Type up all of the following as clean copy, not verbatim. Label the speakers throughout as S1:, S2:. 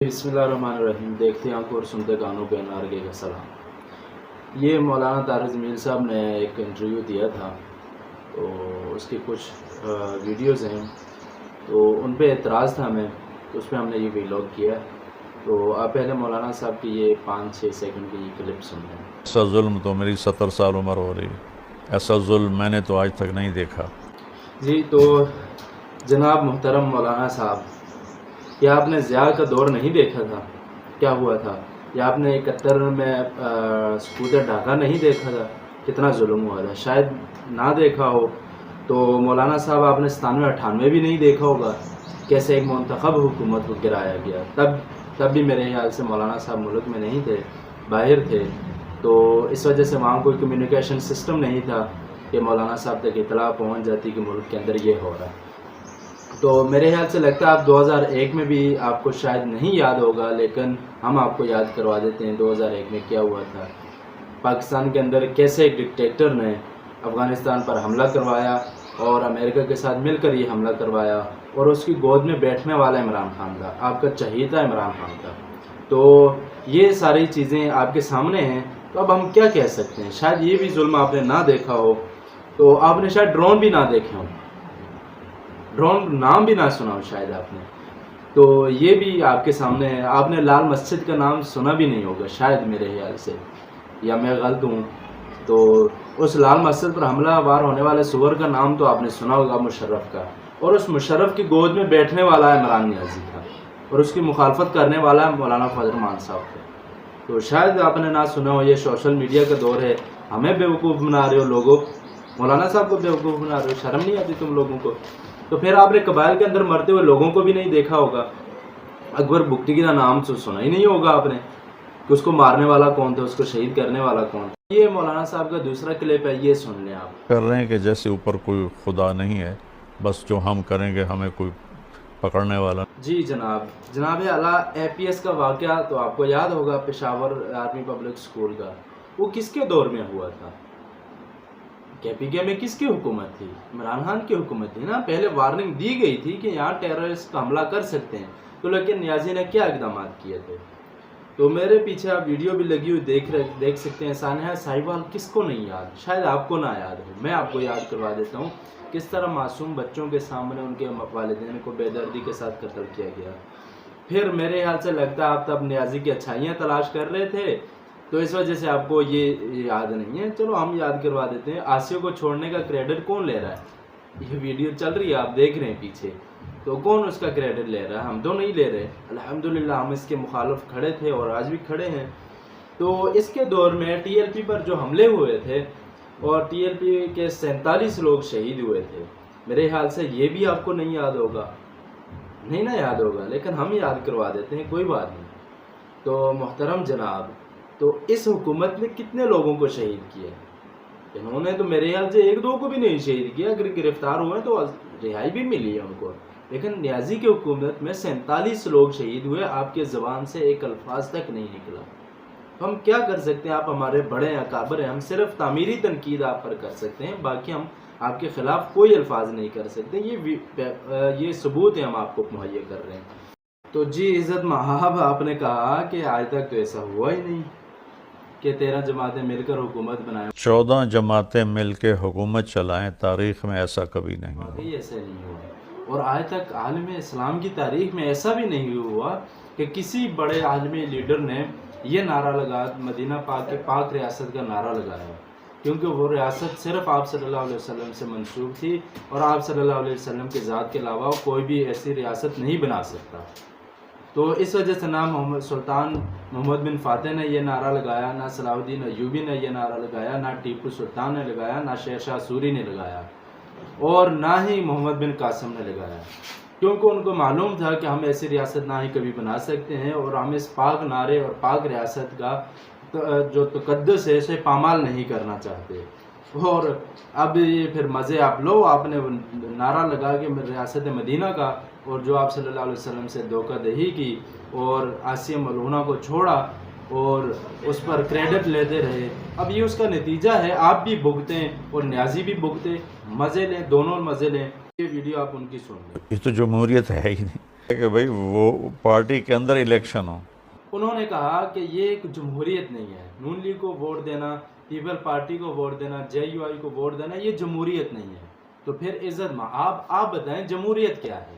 S1: बिस्मिल्लाहिर्रहमानिर्रहीम। देखते आंखों और सुनते कानों पे नारगे का सलाम। ये मौलाना तारिक जमील साहब ने एक इंटरव्यू दिया था, तो उसकी कुछ वीडियोज़ हैं, तो उन पे एतराज़ था हमें, तो उस पर हमने ये व्लॉग किया। तो आप पहले मौलाना साहब की ये 5-6 सेकंड की क्लिप सुन लें।
S2: ऐसा जुल्म तो मेरी 70 साल उम्र हो रही, ऐसा जुल्म मैंने तो आज तक नहीं देखा।
S1: जी, तो जनाब मुहतरम मौलाना साहब, क्या आपने ज़िया का दौर नहीं देखा था? क्या हुआ था? या आपने 71 में सकूत ढाका नहीं देखा था? कितना जुल्म हुआ था? शायद ना देखा हो तो मौलाना साहब आपने 97-98 भी नहीं देखा होगा, कैसे एक मुंतखब हुकूमत को गिराया गया। तब भी मेरे ख्याल से मौलाना साहब मुल्क में नहीं थे, बाहर थे, तो इस वजह से वहाँ कोई कम्युनिकेशन सिस्टम नहीं था कि मौलाना साहब तक इतला पहुँच जाती कि मुल्क के अंदर ये हो रहा है। तो मेरे ख्याल से लगता है आप 2001 में भी आपको शायद नहीं याद होगा, लेकिन हम आपको याद करवा देते हैं 2001 में क्या हुआ था। पाकिस्तान के अंदर कैसे एक डिक्टेटर ने अफ़गानिस्तान पर हमला करवाया और अमेरिका के साथ मिलकर ये हमला करवाया, और उसकी गोद में बैठने वाला इमरान खान था, आपका चहीता इमरान खान था। तो ये सारी चीज़ें आपके सामने हैं, तो अब हम क्या कह सकते हैं। शायद ये भी जुल्म आपने ना देखा हो, तो आपने शायद ड्रोन भी ना देखे हो, ड्रोन नाम भी ना सुना हो शायद आपने, तो ये भी आपके सामने है। आपने लाल मस्जिद का नाम सुना भी नहीं होगा शायद, मेरे ख्याल से, या मैं गलत हूँ। तो उस लाल मस्जिद पर हमलावर होने वाले सुअर का नाम तो आपने सुना होगा, मुशर्रफ का, और उस मुशर्रफ की गोद में बैठने वाला इमरान नियाज़ी था, और उसकी मुखालफत करने वाला मौलाना फजल मान साहब थे। तो शायद आपने ना सुना हो। ये सोशल मीडिया का दौर है, हमें बेवकूफ़ बना रहे हो लोगों, मौलाना साहब को बेवकूफ़ बना रहे हो, शर्म नहीं आती तुम लोगों को? तो फिर आपने कबाइल के अंदर मरते हुए लोगों को भी नहीं देखा होगा। अकबर बुगटी का नाम तो सुना ही नहीं होगा आपने कि उसको मारने वाला कौन था, उसको शहीद करने वाला कौन था। ये मौलाना साहब का दूसरा क्लिप है, ये सुन लें आप।
S2: कर रहे हैं कि जैसे ऊपर कोई खुदा नहीं है, बस जो हम करेंगे हमें कोई पकड़ने वाला।
S1: जी जनाब आला APS का वाक़या तो आपको याद होगा, पेशावर आर्मी पब्लिक स्कूल का। वो किसके दौर में हुआ था? KPK में किसकी हुकूमत थी? इमरान खान की हुकूमत थी ना। पहले वार्निंग दी गई थी कि यहाँ टेररिस्ट हमला कर सकते हैं, तो लेकिन नियाज़ी ने क्या इकदाम किए थे? तो मेरे पीछे आप वीडियो भी लगी हुई देख सकते हैं। सानिया साहिबाल किसको नहीं याद? शायद आपको ना याद हो, मैं आपको याद करवा देता हूँ किस तरह मासूम बच्चों के सामने उनके वालिदैन को बेदर्दी के साथ कत्ल किया गया। फिर मेरे ख्याल से लगता है आप तब नियाज़ी की अच्छाइयाँ तलाश कर रहे थे, तो इस वजह से आपको ये याद नहीं है। चलो हम याद करवा देते हैं। आसिया को छोड़ने का क्रेडिट कौन ले रहा है? ये वीडियो चल रही है, आप देख रहे हैं पीछे, तो कौन उसका क्रेडिट ले रहा है? हम तो नहीं ले रहे। अल्हम्दुलिल्लाह हम इसके मुखालिफ खड़े थे और आज भी खड़े हैं। तो इसके दौर में TLP पर जो हमले हुए थे, और TLP के 47 लोग शहीद हुए थे, मेरे ख्याल से ये भी आपको नहीं याद होगा, नहीं ना याद होगा, लेकिन हम याद करवा देते हैं, कोई बात नहीं। तो मोहतरम जनाब, तो इस हुकूमत ने कितने लोगों को शहीद किया? इन्होंने तो मेरे ख्याल से 1-2 को भी नहीं शहीद किया। अगर गिरफ्तार हुए तो रिहाई भी मिली है उनको, लेकिन नियाज़ी की हुकूमत में 47 लोग शहीद हुए। आपके ज़बान से एक अल्फाज तक नहीं निकला। तो हम क्या कर सकते हैं? आप हमारे बड़े अकाबर हैं, हम सिर्फ तामीरी तनकीद आप पर कर सकते हैं, बाकी हम आपके ख़िलाफ़ कोई अल्फाज नहीं कर सकते। ये सबूत है हम आपको मुहैया कर रहे हैं। तो जी इज़्ज़त महाब, आपने कहा कि आज तक तो ऐसा हुआ ही नहीं कि 13 जमातें मिलकर हुकूमत बनाएं,
S2: 14 जमातें मिलके हुकूमत चलाएं, तारीख़ में ऐसा कभी नहीं हुआ।
S1: वाकई ऐसा नहीं हुआ। और आज तक आलम इस्लाम की तारीख में ऐसा भी नहीं हुआ कि किसी बड़े आलमी लीडर ने ये नारा लगा, मदीना पाक के पाक रियासत का नारा लगाया, क्योंकि वो रियासत सिर्फ आप सल्लल्लाहु अलैहि वसल्लम से मंसूब थी, और आप सल्लल्लाहु अलैहि वसल्लम के ज़ात के अलावा कोई भी ऐसी रियासत नहीं बना सकता। तो इस वजह से ना सुल्तान मोहम्मद बिन फ़ातिह ने यह नारा लगाया, ना सलाहुद्दीन अय्यूबी ने यह नारा लगाया, ना टीपू सुल्तान ने लगाया, ना शेर शाह सूरी ने लगाया, और ना ही मोहम्मद बिन कासिम ने लगाया, क्योंकि उनको मालूम था कि हम ऐसी रियासत ना ही कभी बना सकते हैं, और हम इस पाक नारे और पाक रियासत का जो तकद्दुस है इसे पामाल नहीं करना चाहते। और अब ये फिर मज़े आप लो, आपने नारा लगा के रियासत मदीना का, और जो आप सल्लल्लाहु अलैहि वसल्लम से धोखाधड़ी की और आसिया मलूना को छोड़ा और उस पर क्रेडिट लेते रहे। अब ये उसका नतीजा है, आप भी भुगतें और न्याजी भी भुगते। मज़े लें, दोनों मज़े लें। یہ ویڈیو آپ ان کی سن لیں.
S2: یہ تو جمہوریت ہے ہی نہیں کہ بھائی وہ پارٹی کے اندر الیکشن ہو.
S1: انہوں نے کہا کہ یہ ایک جمہوریت نہیں ہے. نون لیگ کو ووٹ دینا، پیپل پارٹی کو ووٹ دینا، جے یو آئی کو ووٹ دینا، یہ جمہوریت نہیں ہے. تو پھر عزت ماں آپ بتائیں جمہوریت کیا ہے؟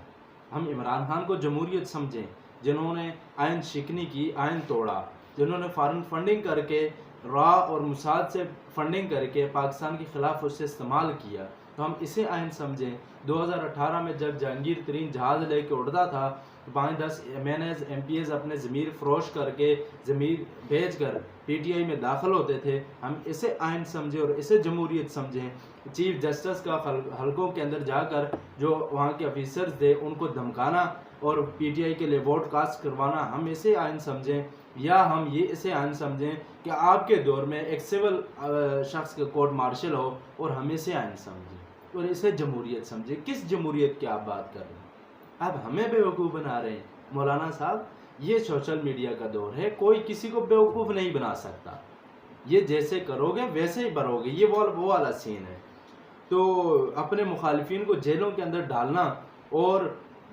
S1: ہم عمران خان کو جمہوریت سمجھیں جنہوں نے آئین شکنی کی، آئین توڑا، جنہوں نے فارن فنڈنگ کر کے را اور موساد سے فنڈنگ کر کے پاکستان کے خلاف اس سے استعمال کیا، تو ہم اسے آئین سمجھیں. 2018 میں جب جہانگیر ترین جہاز لے کے اڑتا تھا، 5-10 ایم پی ایز اپنے ضمیر فروش کر کے، ضمیر بھیج کر پی ٹی آئی میں داخل ہوتے تھے. ہم اسے آئین سمجھیں اور اسے جمہوریت سمجھیں. چیف جسٹس کا حلقوں کے اندر جا کر جو وہاں کے آفیسرز تھے ان کو دھمکانا اور پی ٹی آئی کے لیے ووٹ کاسٹ کروانا، ہم اسے آئین سمجھیں. یا ہم یہ اسے آئین سمجھیں کہ آپ کے دور میں ایک سول شخص کا کورٹ مارشل ہو اور ہم اسے آئین سمجھیں اور اسے جمہوریت سمجھیں. کس جمہوریت کی آپ بات کر رہے ہیں؟ اب ہمیں بیوقوف بنا رہے ہیں. مولانا صاحب، یہ سوشل میڈیا کا دور ہے، کوئی کسی کو بیوقوف نہیں بنا سکتا. یہ جیسے کرو گے ویسے ہی بھرو گے، یہ وہ والا سین ہے. تو اپنے مخالفین کو جیلوں کے اندر ڈالنا اور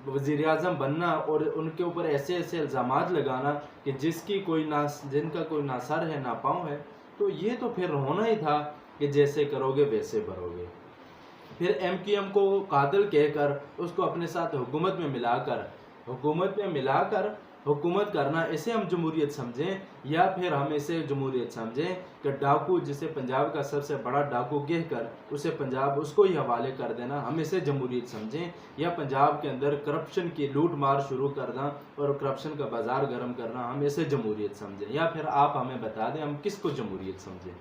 S1: وزیر اعظم بننا اور ان کے اوپر ایسے ایسے الزامات لگانا کہ جن کا کوئی نہ سر ہے نہ پاؤں ہے، تو یہ تو پھر ہونا ہی تھا کہ جیسے کرو گے ویسے بھرو گے. پھر ایم کیو ایم کو قاتل کہہ کر اس کو اپنے ساتھ حکومت میں ملا کر حکومت کرنا، اسے ہم جمہوریت سمجھیں؟ یا پھر ہم اسے جمہوریت سمجھیں کہ ڈاکو جسے پنجاب کا سب سے بڑا ڈاکو کہہ کر اسے پنجاب اس کو ہی حوالے کر دینا، ہم اسے جمہوریت سمجھیں؟ یا پنجاب کے اندر کرپشن کی لوٹ مار شروع کرنا اور کرپشن کا بازار گرم کرنا، ہم اسے جمہوریت سمجھیں؟ یا پھر آپ ہمیں بتا دیں ہم کس کو جمہوریت سمجھیں؟